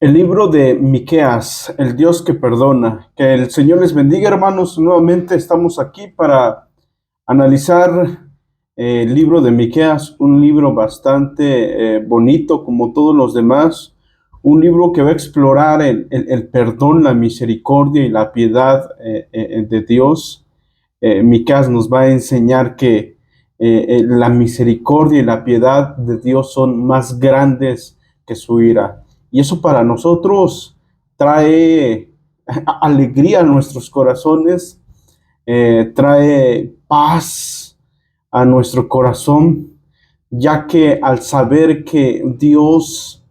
El libro de Miqueas, el Dios que perdona. Que el Señor les bendiga, hermanos. Nuevamente estamos aquí para analizar el libro de Miqueas, un libro bastante bonito como todos los demás, un libro que va a explorar el perdón, la misericordia y la piedad de Dios. Miqueas nos va a enseñar que la misericordia y la piedad de Dios son más grandes que su ira. Y eso para nosotros trae alegría a nuestros corazones, trae paz a nuestro corazón, ya que al saber que Dios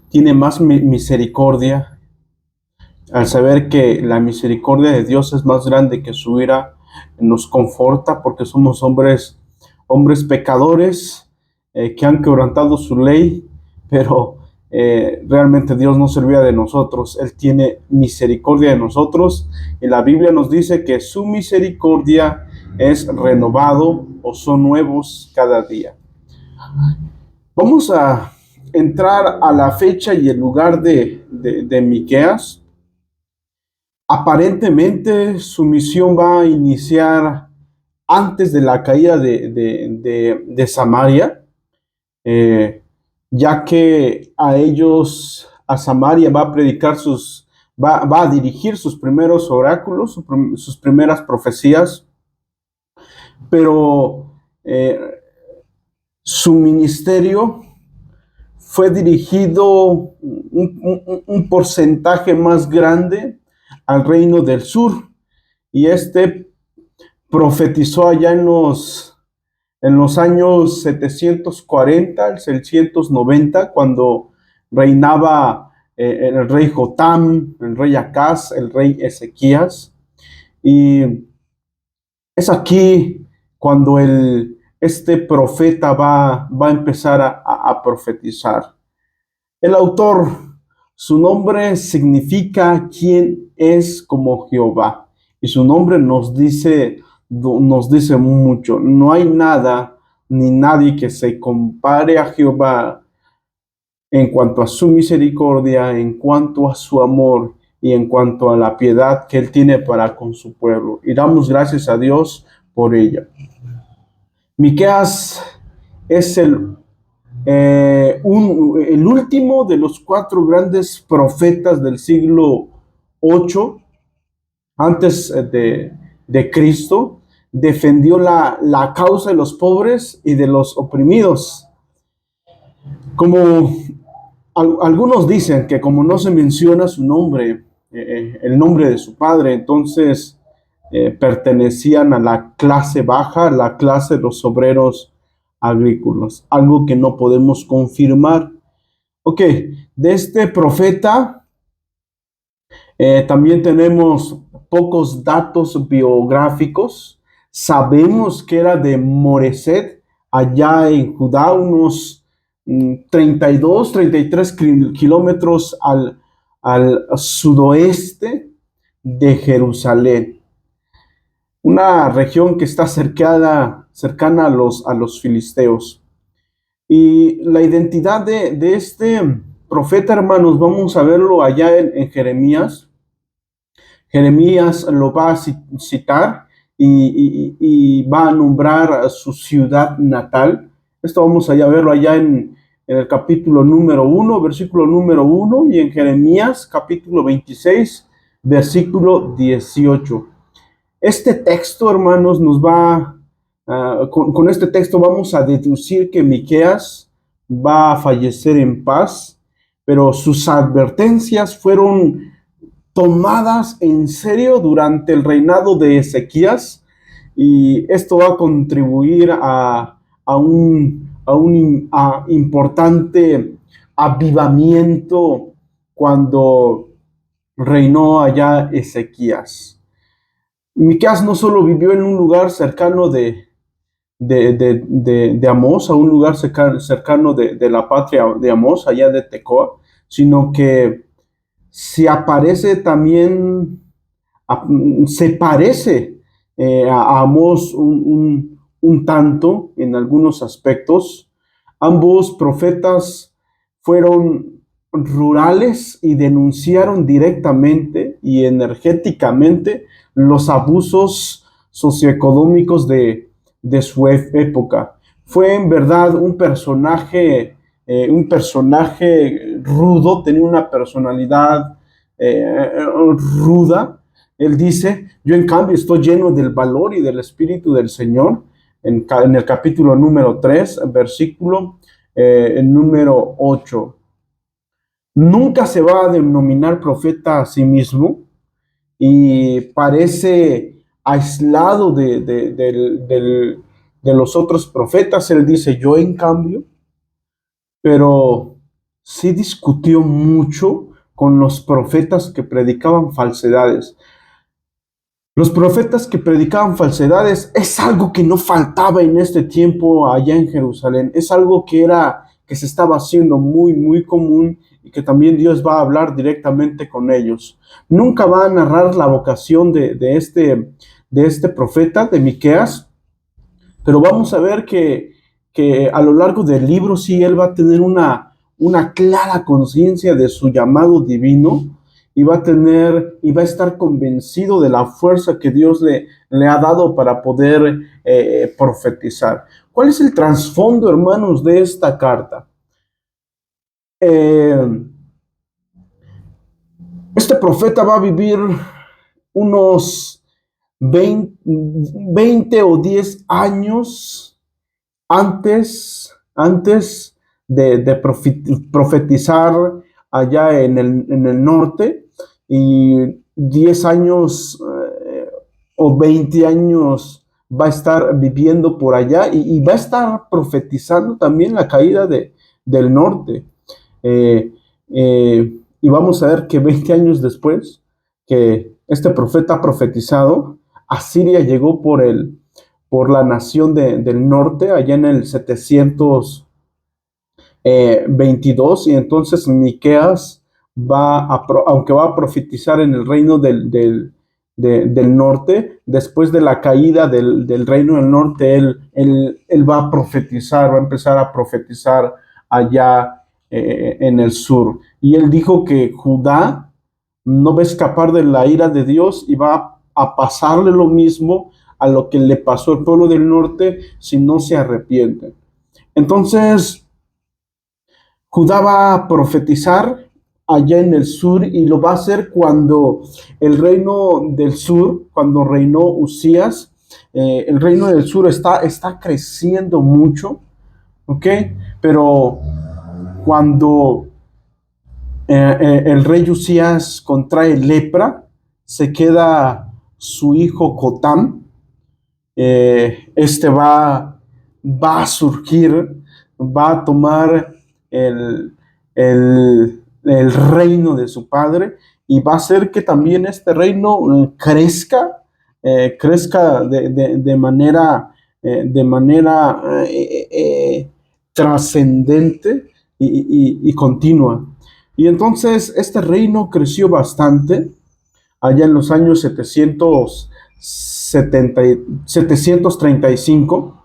tiene más misericordia, al saber que la misericordia de Dios es más grande que su ira, nos conforta porque somos hombres pecadores que han quebrantado su ley, pero realmente Dios no se olvida de nosotros. Él tiene misericordia de nosotros y la Biblia nos dice que su misericordia es renovado o son nuevos cada día. Vamos a entrar a la fecha y el lugar de Miqueas. Aparentemente su misión va a iniciar antes de la caída de Samaria, eh, ya que a Samaria va a predicar va a dirigir sus primeros oráculos, sus primeras profecías, pero su ministerio fue dirigido un porcentaje más grande al reino del sur, y profetizó allá en los años 740 al 690, cuando reinaba el rey Jotam, el rey Acaz, el rey Ezequías. Y es aquí cuando este profeta va a empezar a profetizar. El autor, su nombre significa quién es como Jehová. Y su nombre nos dice mucho. No hay nada ni nadie que se compare a Jehová en cuanto a su misericordia, en cuanto a su amor y en cuanto a la piedad que Él tiene para con su pueblo. Y damos gracias a Dios por ella. Miqueas es el último de los cuatro grandes profetas del siglo 8 antes de Cristo. Defendió la causa de los pobres y de los oprimidos. Como algunos dicen que como no se menciona su nombre, el nombre de su padre, entonces pertenecían a la clase baja, la clase de los obreros agrícolas, algo que no podemos confirmar. Ok, de este profeta también tenemos pocos datos biográficos. Sabemos que era de Moreset, allá en Judá, unos 32, 33 kilómetros al sudoeste de Jerusalén. Una región que está cercana a los filisteos. Y la identidad de este profeta, hermanos, vamos a verlo allá en Jeremías. Jeremías lo va a citar y va a nombrar a su ciudad natal. Esto vamos a verlo allá en el capítulo número 1, versículo número 1, y en Jeremías capítulo 26, versículo 18. Este texto, hermanos, con este texto vamos a deducir que Miqueas va a fallecer en paz, pero sus advertencias fueron tomadas en serio durante el reinado de Ezequías, y esto va a contribuir a importante avivamiento cuando reinó allá Ezequías. Miqueas no solo vivió en un lugar cercano de Amós, a un lugar cercano de la patria de Amós, allá de Tecoa, sino que se aparece también, se parece a Amós un tanto en algunos aspectos. Ambos profetas fueron rurales y denunciaron directamente y energéticamente los abusos socioeconómicos de su época. Fue en verdad un personaje rudo, tenía una personalidad ruda. Él dice: yo en cambio estoy lleno del valor y del Espíritu del Señor, en el capítulo número 3, versículo número 8. Nunca se va a denominar profeta a sí mismo y parece aislado de los otros profetas. Él dice: yo en cambio, pero sí discutió mucho con los profetas que predicaban falsedades. Los profetas que predicaban falsedades es algo que no faltaba en este tiempo allá en Jerusalén. Es algo que se estaba haciendo muy común, y que también Dios va a hablar directamente con ellos. Nunca va a narrar la vocación de este profeta, de Miqueas, pero vamos a ver que a lo largo del libro sí él va a tener una clara conciencia de su llamado divino, y va a estar convencido de la fuerza que Dios le ha dado para poder profetizar. ¿Cuál es el trasfondo, hermanos, de esta carta? Este profeta va a vivir unos 20 o 10 años antes de profetizar allá en el norte, y 10 años o 20 años va a estar viviendo por allá, y va a estar profetizando también la caída del norte. Y vamos a ver que 20 años después que este profeta ha profetizado, Asiria llegó por la nación del norte, allá en el 722, y entonces Miqueas aunque va a profetizar en el reino del norte, después de la caída del reino del norte, él va a empezar a profetizar allá en el sur. Y él dijo que Judá no va a escapar de la ira de Dios, y va a pasarle lo mismo a lo que le pasó al pueblo del norte si no se arrepienten. Entonces, Judá va a profetizar allá en el sur, y lo va a hacer cuando el reino del sur, cuando reinó Usías, el reino del sur está creciendo mucho, ¿ok? Pero cuando el rey Usías contrae lepra, se queda su hijo Jotam. Este va a surgir, va a tomar el reino de su padre, y va a hacer que también este reino crezca de manera trascendente y continua. Y entonces este reino creció bastante allá en los años 735,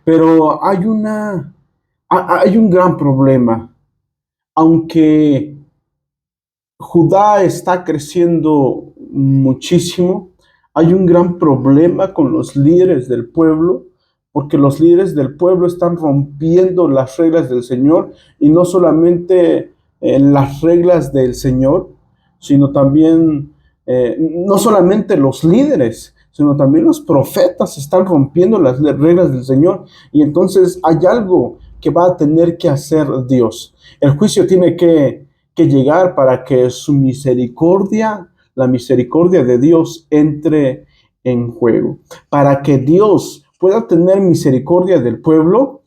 pero hay un gran problema. Aunque Judá está creciendo muchísimo, hay un gran problema con los líderes del pueblo, porque los líderes del pueblo están rompiendo las reglas del Señor, y no solamente las reglas del Señor, sino también, no solamente los líderes, sino también los profetas están rompiendo las reglas del Señor. Y entonces hay algo que va a tener que hacer Dios. El juicio tiene que llegar para que su misericordia, la misericordia de Dios, entre en juego. Para que Dios pueda tener misericordia del pueblo,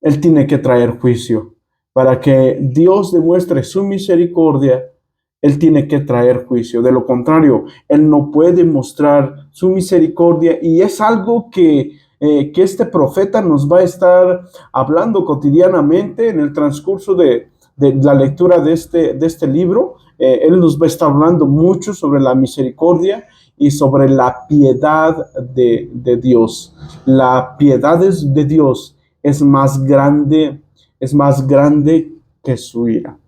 Él tiene que traer juicio. Para que Dios demuestre su misericordia, Él tiene que traer juicio. De lo contrario, Él no puede mostrar su misericordia, y es algo que este profeta nos va a estar hablando cotidianamente en el transcurso de la lectura de este libro. Él nos va a estar hablando mucho sobre la misericordia y sobre la piedad de Dios. La piedad de Dios es más grande que su ira.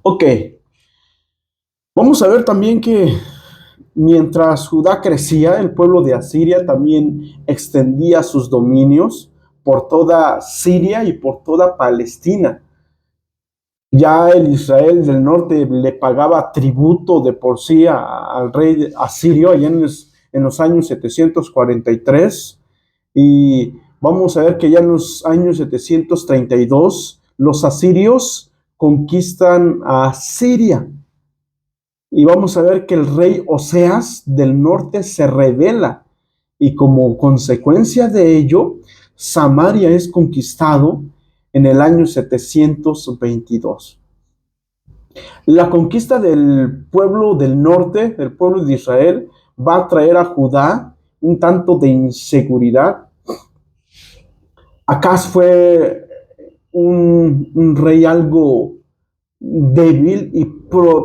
Ok, vamos a ver también que mientras Judá crecía, el pueblo de Asiria también extendía sus dominios por toda Siria y por toda Palestina. Ya el Israel del norte le pagaba tributo de por sí al rey asirio allá en los años 743 y vamos a ver que ya en los años 732 los asirios conquistan a Siria y vamos a ver que el rey Oseas del norte se rebela y como consecuencia de ello, Samaria es conquistado en el año 722. La conquista del pueblo del norte, del pueblo de Israel, va a traer a Judá un tanto de inseguridad. Acaz fue un rey algo débil y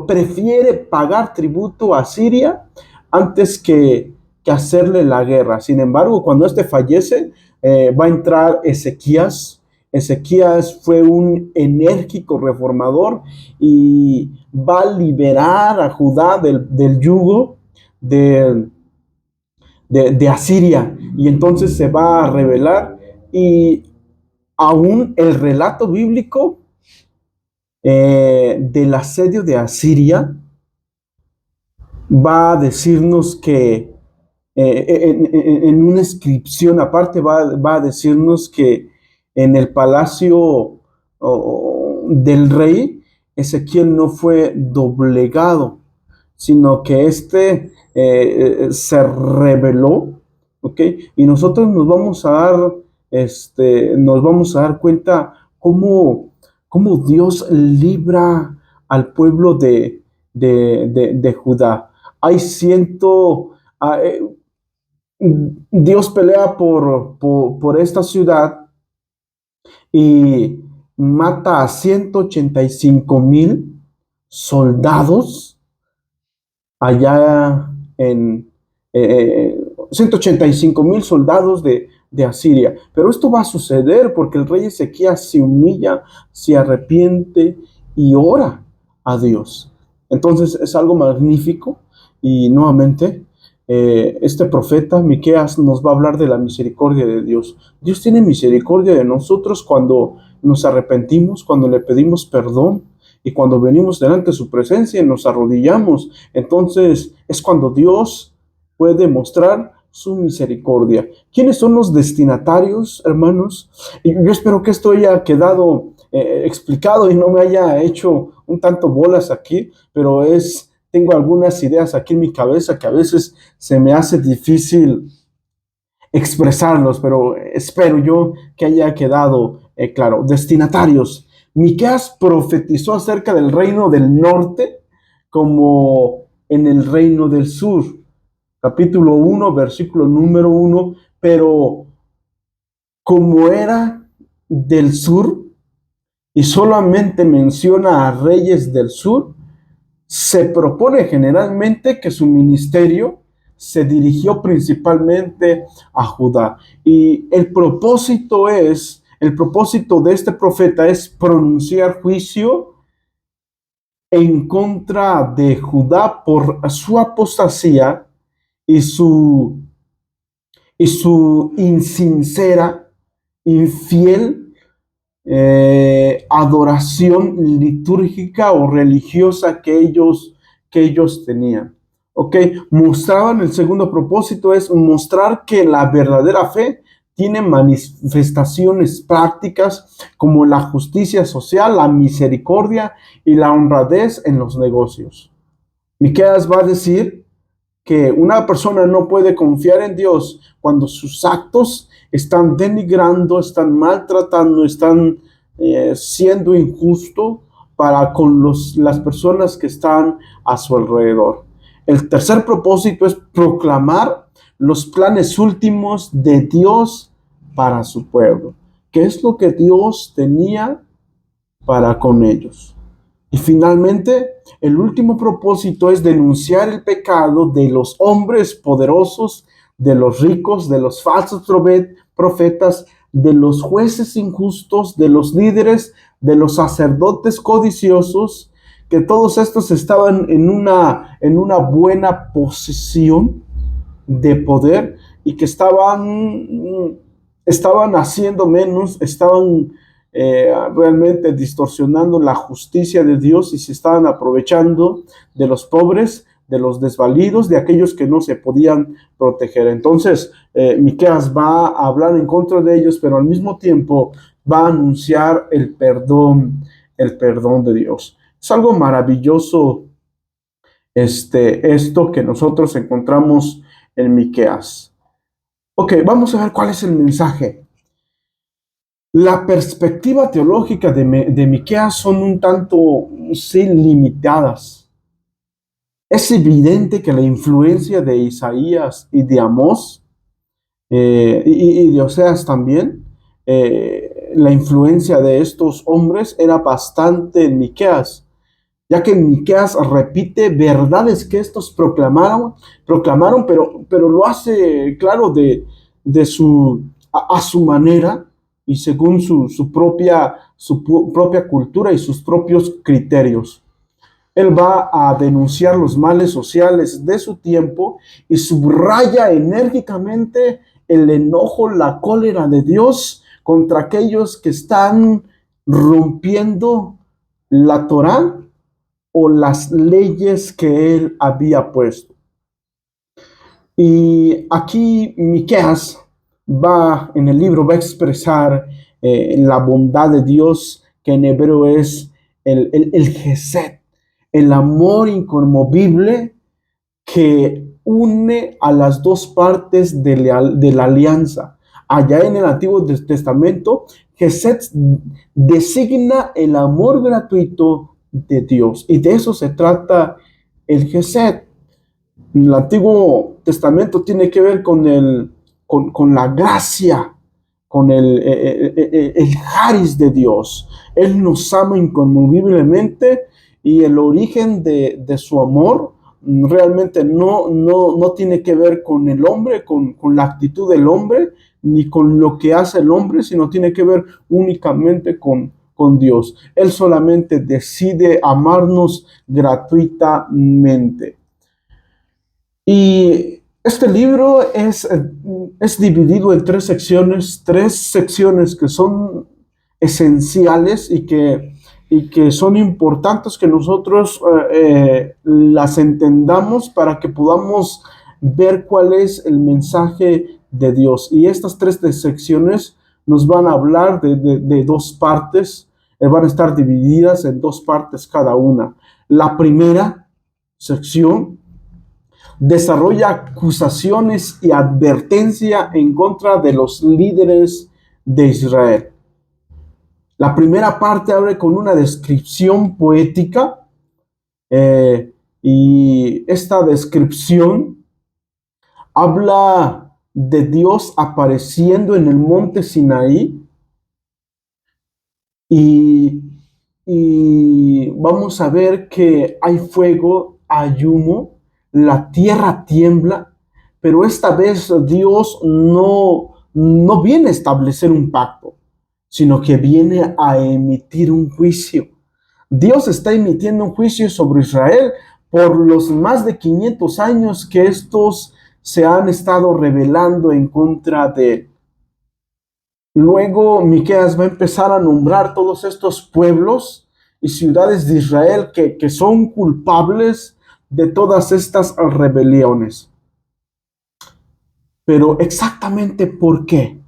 prefiere pagar tributo a Siria antes que hacerle la guerra. Sin embargo, cuando este fallece, va a entrar Ezequías. Ezequías fue un enérgico reformador y va a liberar a Judá del yugo de, de Asiria. Y entonces se va a rebelar y aún el relato bíblico del asedio de Asiria va a decirnos que en una inscripción aparte va a decirnos que en el palacio del rey Ezequiel no fue doblegado, sino que se rebeló, ¿ok? Y nosotros nos vamos a dar cuenta cómo Dios libra al pueblo de Judá. Hay ciento, ah, eh, Dios pelea por esta ciudad y mata a 185,000 soldados allá en 185,000 soldados de Asiria. Pero esto va a suceder porque el rey Ezequías se humilla, se arrepiente y ora a Dios. Entonces es algo magnífico y nuevamente este profeta Miqueas nos va a hablar de la misericordia de Dios. Dios tiene misericordia de nosotros cuando nos arrepentimos, cuando le pedimos perdón y cuando venimos delante de su presencia y nos arrodillamos. Entonces es cuando Dios puede mostrar su misericordia. ¿Quiénes son los destinatarios, hermanos? Y yo espero que esto haya quedado explicado y no me haya hecho un tanto bolas aquí, pero tengo algunas ideas aquí en mi cabeza que a veces se me hace difícil expresarlos, pero espero yo que haya quedado claro. Destinatarios. Miqueas profetizó acerca del reino del norte como en el reino del sur. Capítulo 1, versículo número 1, pero como era del sur y solamente menciona a reyes del sur, se propone generalmente que su ministerio se dirigió principalmente a Judá. Y el propósito de este profeta es pronunciar juicio en contra de Judá por su apostasía y su insincera, infiel adoración litúrgica o religiosa que ellos tenían. ¿Ok? Mostraban, el segundo propósito es mostrar que la verdadera fe tiene manifestaciones prácticas como la justicia social, la misericordia y la honradez en los negocios. Miqueas va a decir que una persona no puede confiar en Dios cuando sus actos están denigrando, están maltratando, están siendo injusto para con las personas que están a su alrededor. El tercer propósito es proclamar los planes últimos de Dios para su pueblo. ¿Qué es lo que Dios tenía para con ellos? Y finalmente, el último propósito es denunciar el pecado de los hombres poderosos, de los ricos, de los falsos profetas, de los jueces injustos, de los líderes, de los sacerdotes codiciosos que todos estos estaban en una buena posición de poder y que estaban haciendo menos, estaban realmente distorsionando la justicia de Dios y se estaban aprovechando de los pobres, de los desvalidos, de aquellos que no se podían proteger. Entonces, Miqueas va a hablar en contra de ellos, pero al mismo tiempo va a anunciar el perdón de Dios. Es algo maravilloso esto que nosotros encontramos en Miqueas. Ok, vamos a ver cuál es el mensaje. La perspectiva teológica de Miqueas son un tanto, sí, limitadas. Es evidente que la influencia de Isaías y de Amós, y de Oseas también, la influencia de estos hombres era bastante en Miqueas, ya que Miqueas repite verdades que estos proclamaron, pero lo hace, claro, a su manera y según su propia cultura y sus propios criterios. Él va a denunciar los males sociales de su tiempo y subraya enérgicamente el enojo, la cólera de Dios contra aquellos que están rompiendo la Torá o las leyes que él había puesto. Y aquí Miqueas en el libro va a expresar la bondad de Dios, que en hebreo es el Gesed, el amor inconmovible que une a las dos partes de la alianza. Allá en el Antiguo Testamento, Gesed designa el amor gratuito de Dios, y de eso se trata el Gesed. El Antiguo Testamento tiene que ver con la gracia, con el Haris de Dios. Él nos ama inconmoviblemente y el origen de su amor realmente no tiene que ver con el hombre, con la actitud del hombre, ni con lo que hace el hombre, sino tiene que ver únicamente con Dios. Él solamente decide amarnos gratuitamente. Y este libro es dividido en tres secciones que son esenciales y que son importantes que nosotros las entendamos para que podamos ver cuál es el mensaje de Dios. Y estas tres secciones nos van a hablar de dos partes, van a estar divididas en dos partes cada una. La primera sección desarrolla acusaciones y advertencia en contra de los líderes de Israel. La primera parte abre con una descripción poética y esta descripción habla de Dios apareciendo en el monte Sinaí y vamos a ver que hay fuego, hay humo, la tierra tiembla, pero esta vez Dios no viene a establecer un pacto, sino que viene a emitir un juicio. Dios está emitiendo un juicio sobre Israel por los más de 500 años que estos se han estado rebelando en contra de él. Luego Miqueas va a empezar a nombrar todos estos pueblos y ciudades de Israel que son culpables de todas estas rebeliones. Pero exactamente ¿por qué?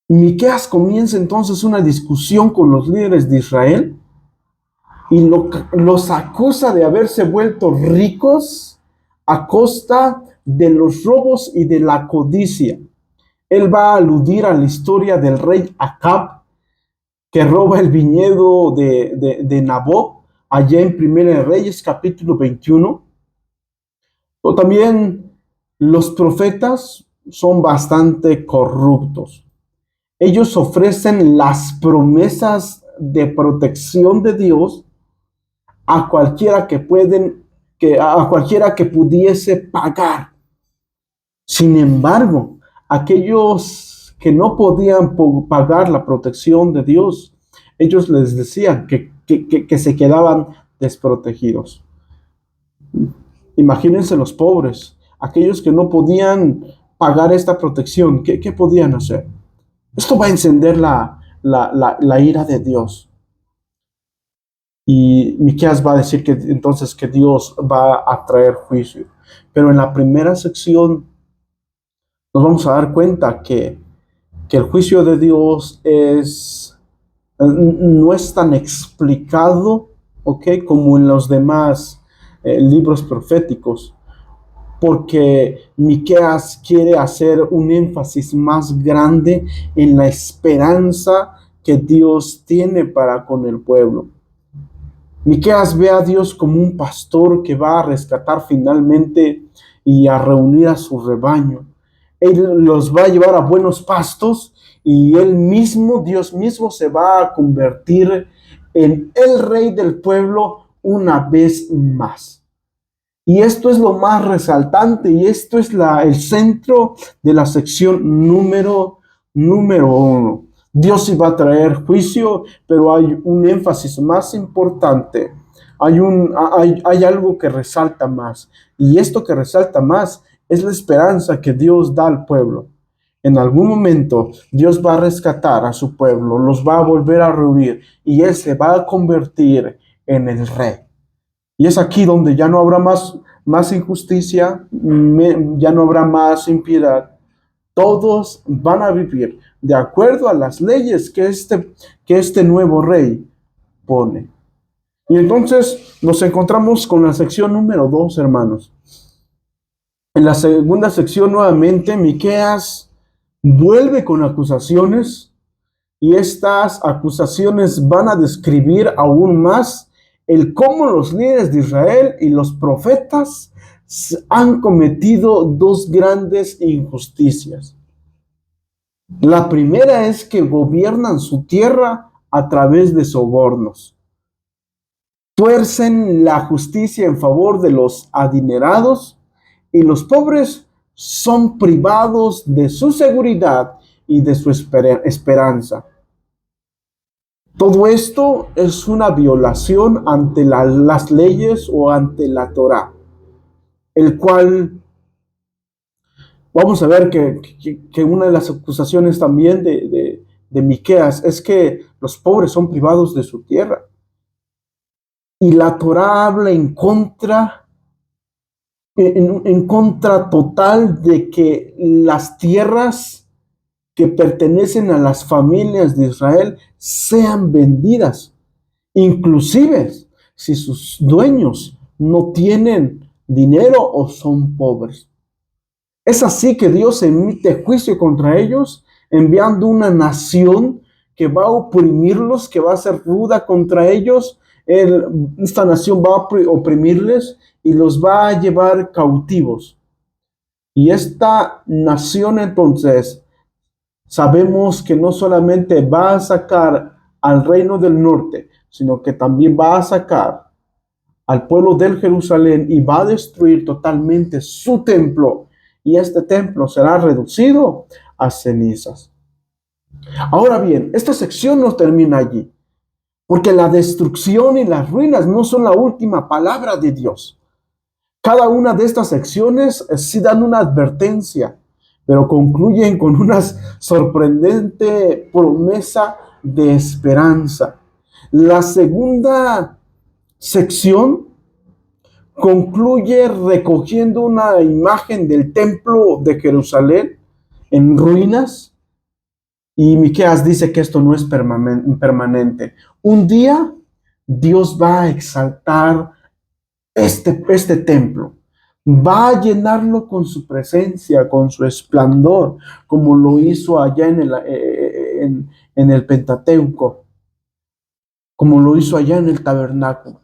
Miqueas comienza entonces una discusión con los líderes de Israel y los acusa de haberse vuelto ricos a costa de los robos y de la codicia. Él va a aludir a la historia del rey Acab, que roba el viñedo de Nabot, allá en Primera de Reyes, capítulo 21. O también los profetas son bastante corruptos. Ellos ofrecen las promesas de protección de Dios a cualquiera a cualquiera que pudiese pagar. Sin embargo, aquellos que no podían pagar la protección de Dios, ellos les decían que que se quedaban desprotegidos. Imagínense los pobres, aquellos que no podían pagar esta protección. ¿Qué podían hacer? Esto va a encender la ira de Dios. Y Miqueas va a decir que entonces que Dios va a traer juicio. Pero en la primera sección nos vamos a dar cuenta que el juicio de Dios no es tan explicado, ¿ok?, como en los demás libros proféticos, porque Miqueas quiere hacer un énfasis más grande en la esperanza que Dios tiene para con el pueblo. Miqueas ve a Dios como un pastor que va a rescatar finalmente y a reunir a su rebaño. Él los va a llevar a buenos pastos y él mismo, Dios mismo, se va a convertir en el rey del pueblo una vez más. Y esto es lo más resaltante y esto es el centro de la sección número 1. Dios sí va a traer juicio, pero hay un énfasis más importante. Hay algo que resalta más. Y esto que resalta más es la esperanza que Dios da al pueblo. En algún momento Dios va a rescatar a su pueblo, los va a volver a reunir y Él se va a convertir en el rey. Y es aquí donde ya no habrá más injusticia, ya no habrá más impiedad. Todos van a vivir de acuerdo a las leyes que este nuevo rey pone. Y entonces nos encontramos con la sección número 2, hermanos. En la segunda sección nuevamente Miqueas vuelve con acusaciones y estas acusaciones van a describir aún más el cómo los líderes de Israel y los profetas han cometido dos grandes injusticias. La primera es que gobiernan su tierra a través de sobornos. Tuercen la justicia en favor de los adinerados y los pobres son privados de su seguridad y de su esperanza. Todo esto es una violación ante las leyes o ante la Torá, el cual vamos a ver que una de las acusaciones también de Miqueas es que los pobres son privados de su tierra. Y la Torá habla en contra total de que las tierras que pertenecen a las familias de Israel sean vendidas, inclusive si sus dueños no tienen dinero o son pobres. Es así que Dios emite juicio contra ellos, enviando una nación que va a oprimirlos, que va a ser ruda contra ellos. Esta nación va a oprimirles y los va a llevar cautivos. Y esta nación entonces sabemos que no solamente va a sacar al reino del norte, sino que también va a sacar al pueblo del Jerusalén y va a destruir totalmente su templo. Y este templo será reducido a cenizas. Ahora bien, esta sección no termina allí, porque la destrucción y las ruinas no son la última palabra de Dios. Cada una de estas secciones sí dan una advertencia, pero concluyen con una sorprendente promesa de esperanza. La segunda sección concluye recogiendo una imagen del templo de Jerusalén en ruinas, y Miqueas dice que esto no es permanente. Un día Dios va a exaltar este templo, va a llenarlo con su presencia, con su esplendor, como lo hizo allá en el Pentateuco, como lo hizo allá en el tabernáculo.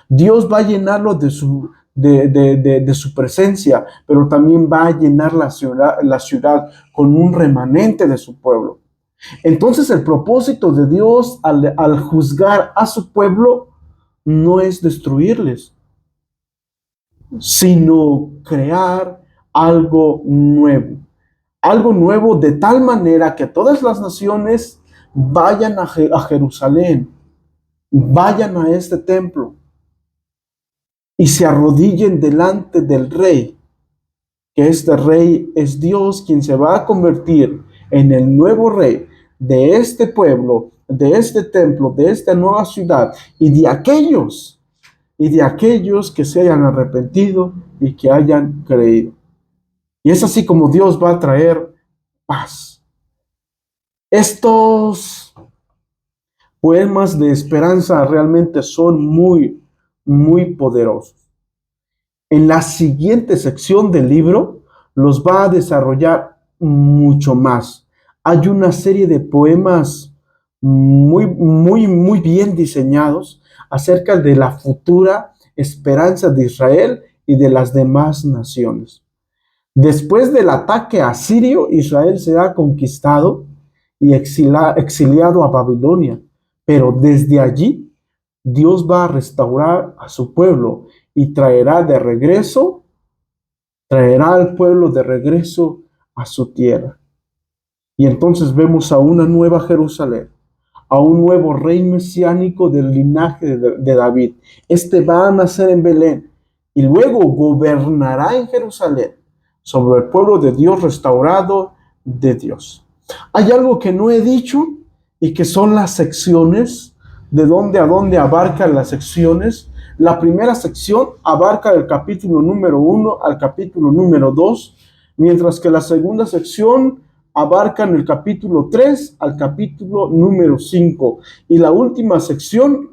Dios va a llenarlo de su presencia, pero también va a llenar la ciudad con un remanente de su pueblo. Entonces el propósito de Dios al juzgar a su pueblo no es destruirles, sino crear algo nuevo. Algo nuevo de tal manera que todas las naciones vayan a Jerusalén. vayan a este templo y se arrodillen delante del rey, que este rey es Dios, quien se va a convertir en el nuevo rey de este pueblo, de este templo, de esta nueva ciudad y de aquellos que se hayan arrepentido y que hayan creído. Y es así como Dios va a traer paz. Estos poemas de esperanza realmente son muy, muy poderosos. En la siguiente sección del libro los va a desarrollar mucho más. Hay una serie de poemas muy, muy, muy bien diseñados acerca de la futura esperanza de Israel y de las demás naciones. Después del ataque asirio, Israel será conquistado y exiliado a Babilonia. Pero desde allí, Dios va a restaurar a su pueblo y traerá al pueblo de regreso a su tierra. Y entonces vemos a una nueva Jerusalén, a un nuevo rey mesiánico del linaje de David. Este va a nacer en Belén y luego gobernará en Jerusalén sobre el pueblo de Dios restaurado de Dios. Hay algo que no he dicho y que son las secciones, de dónde a dónde abarcan las secciones. La primera sección abarca del capítulo número 1 al capítulo número 2, mientras que la segunda sección abarca el capítulo 3 al capítulo número 5. Y la última sección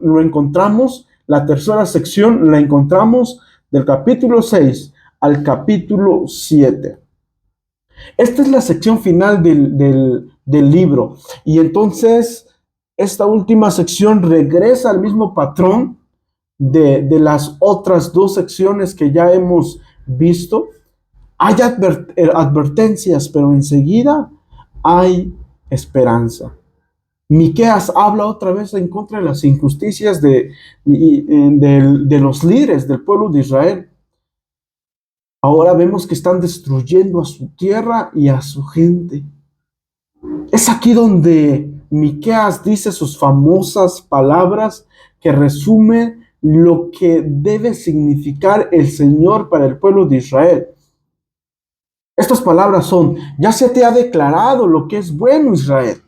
la tercera sección la encontramos del capítulo 6 al capítulo 7. Esta es la sección final del libro. Y entonces esta última sección regresa al mismo patrón de las otras dos secciones que ya hemos visto. Hay advertencias, pero enseguida hay esperanza. Miqueas habla otra vez en contra de las injusticias de los líderes del pueblo de Israel. Ahora vemos que están destruyendo a su tierra y a su gente. Es aquí donde Miqueas dice sus famosas palabras que resumen lo que debe significar el Señor para el pueblo de Israel. Estas palabras son: ya se te ha declarado lo que es bueno, Israel.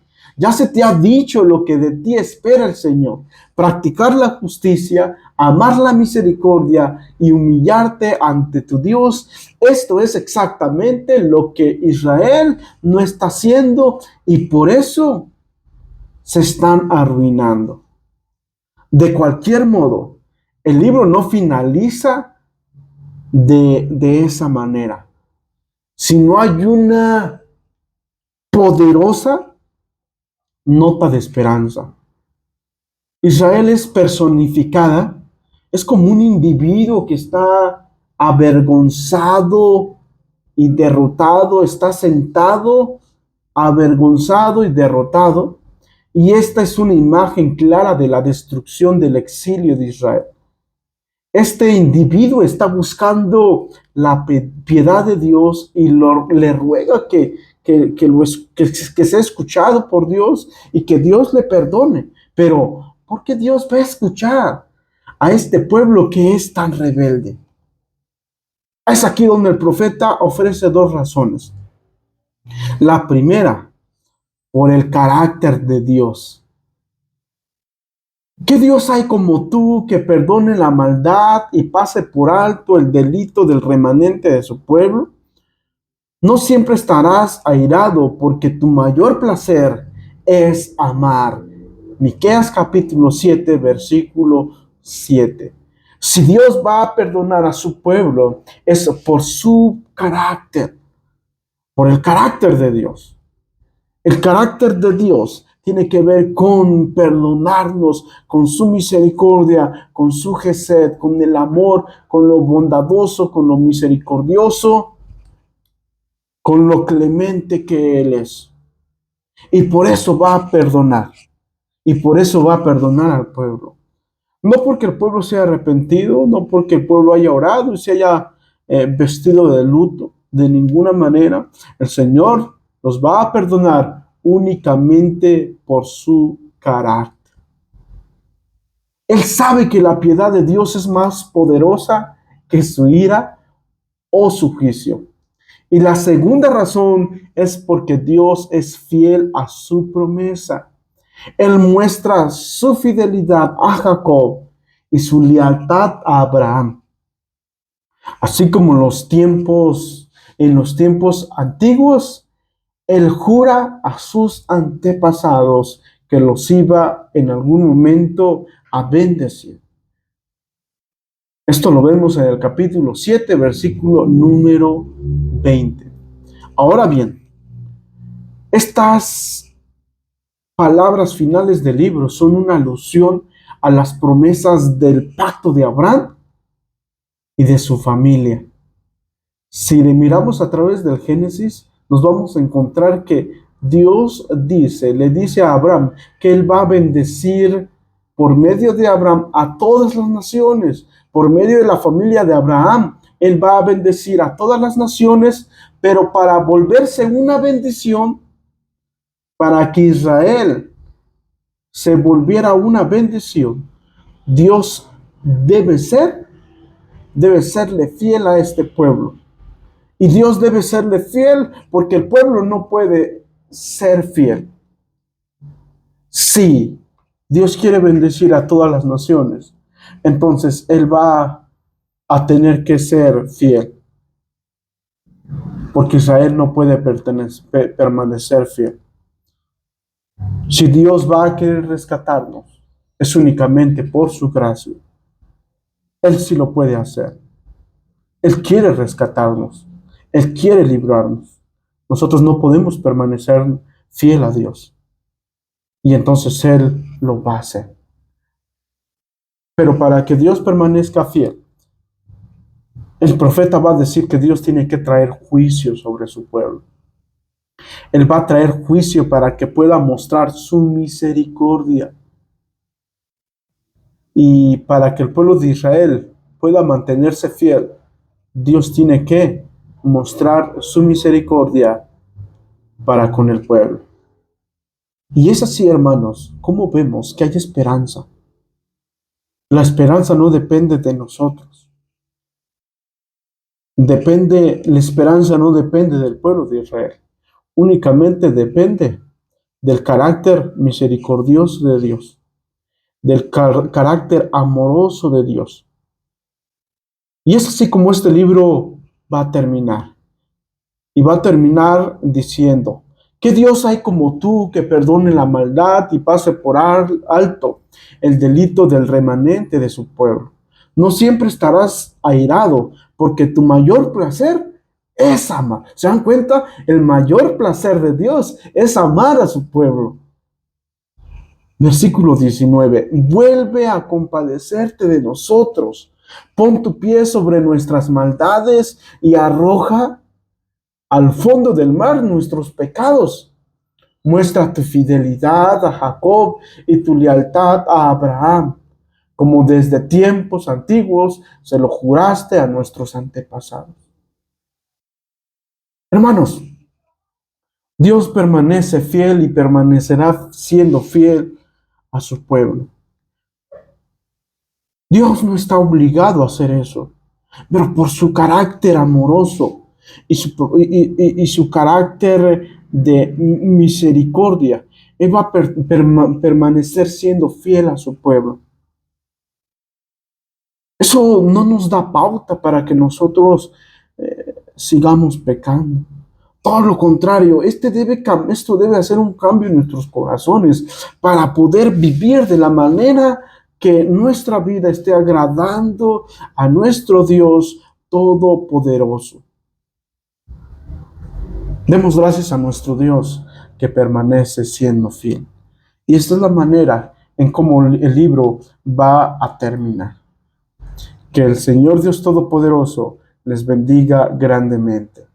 Ya se te ha dicho lo que de ti espera el Señor: practicar la justicia, amar la misericordia y humillarte ante tu Dios. Esto es exactamente lo que Israel no está haciendo y por eso se están arruinando. De cualquier modo, el libro no finaliza de esa manera, sino hay una poderosa nota de esperanza. Israel es personificada, es como un individuo que está avergonzado y derrotado, está sentado, avergonzado y derrotado, y esta es una imagen clara de la destrucción del exilio de Israel. Este individuo está buscando la piedad de Dios y le ruega que sea escuchado por Dios y que Dios le perdone. Pero, ¿por qué Dios va a escuchar a este pueblo que es tan rebelde? Es aquí donde el profeta ofrece dos razones. La primera, por el carácter de Dios. ¿Qué Dios hay como tú que perdone la maldad y pase por alto el delito del remanente de su pueblo? No siempre estarás airado porque tu mayor placer es amar. Miqueas capítulo 7, versículo 7. Si Dios va a perdonar a su pueblo, es por su carácter, por el carácter de Dios. El carácter de Dios tiene que ver con perdonarnos, con su misericordia, con su gesed, con el amor, con lo bondadoso, con lo misericordioso, con lo clemente que Él es. Y por eso va a perdonar. Y por eso va a perdonar al pueblo. No porque el pueblo se haya arrepentido, no porque el pueblo haya orado y se haya vestido de luto. De ninguna manera. El Señor los va a perdonar únicamente por su carácter. Él sabe que la piedad de Dios es más poderosa que su ira o su juicio. Y la segunda razón es porque Dios es fiel a su promesa. Él muestra su fidelidad a Jacob y su lealtad a Abraham. Así como en los tiempos antiguos, Él jura a sus antepasados que los iba en algún momento a bendecir. Esto lo vemos en el capítulo 7, versículo número 20. Ahora bien, estas palabras finales del libro son una alusión a las promesas del pacto de Abraham y de su familia. Si le miramos a través del Génesis, nos vamos a encontrar que Dios le dice a Abraham que él va a bendecir por medio de Abraham a todas las naciones, por medio de la familia de Abraham. Él va a bendecir a todas las naciones, pero para volverse una bendición, para que Israel se volviera una bendición, Dios debe serle fiel a este pueblo. Y Dios debe serle fiel porque el pueblo no puede ser fiel. Si Dios quiere bendecir a todas las naciones, entonces Él va a tener que ser fiel. Porque Israel no puede permanecer fiel. Si Dios va a querer rescatarnos, es únicamente por su gracia. Él sí lo puede hacer. Él quiere rescatarnos. Él quiere librarnos. Nosotros no podemos permanecer fiel a Dios. Y entonces Él lo va a hacer. Pero para que Dios permanezca fiel, el profeta va a decir que Dios tiene que traer juicio sobre su pueblo. Él va a traer juicio para que pueda mostrar su misericordia. Y para que el pueblo de Israel pueda mantenerse fiel, Dios tiene que mostrar su misericordia para con el pueblo. Y es así, hermanos, como vemos que hay esperanza. La esperanza no depende de nosotros. La esperanza no depende del pueblo de Israel. Únicamente depende del carácter misericordioso de Dios, del carácter amoroso de Dios. Y es así como este libro va a terminar. Y va a terminar diciendo: ¿qué Dios hay como tú que perdone la maldad y pase por alto el delito del remanente de su pueblo? No siempre estarás airado, porque tu mayor placer es amar. ¿Se dan cuenta? El mayor placer de Dios es amar a su pueblo. Versículo 19. Vuelve a compadecerte de nosotros. Pon tu pie sobre nuestras maldades y arroja al fondo del mar nuestros pecados. Muestra tu fidelidad a Jacob y tu lealtad a Abraham, como desde tiempos antiguos se lo juraste a nuestros antepasados. Hermanos, Dios permanece fiel y permanecerá siendo fiel a su pueblo. Dios no está obligado a hacer eso, pero por su carácter amoroso y su carácter de misericordia, Él va a permanecer siendo fiel a su pueblo. Eso no nos da pauta para que nosotros sigamos pecando. Todo lo contrario, esto debe hacer un cambio en nuestros corazones para poder vivir de la manera que nuestra vida esté agradando a nuestro Dios Todopoderoso. Demos gracias a nuestro Dios que permanece siendo fiel. Y esta es la manera en cómo el libro va a terminar. Que el Señor Dios Todopoderoso les bendiga grandemente.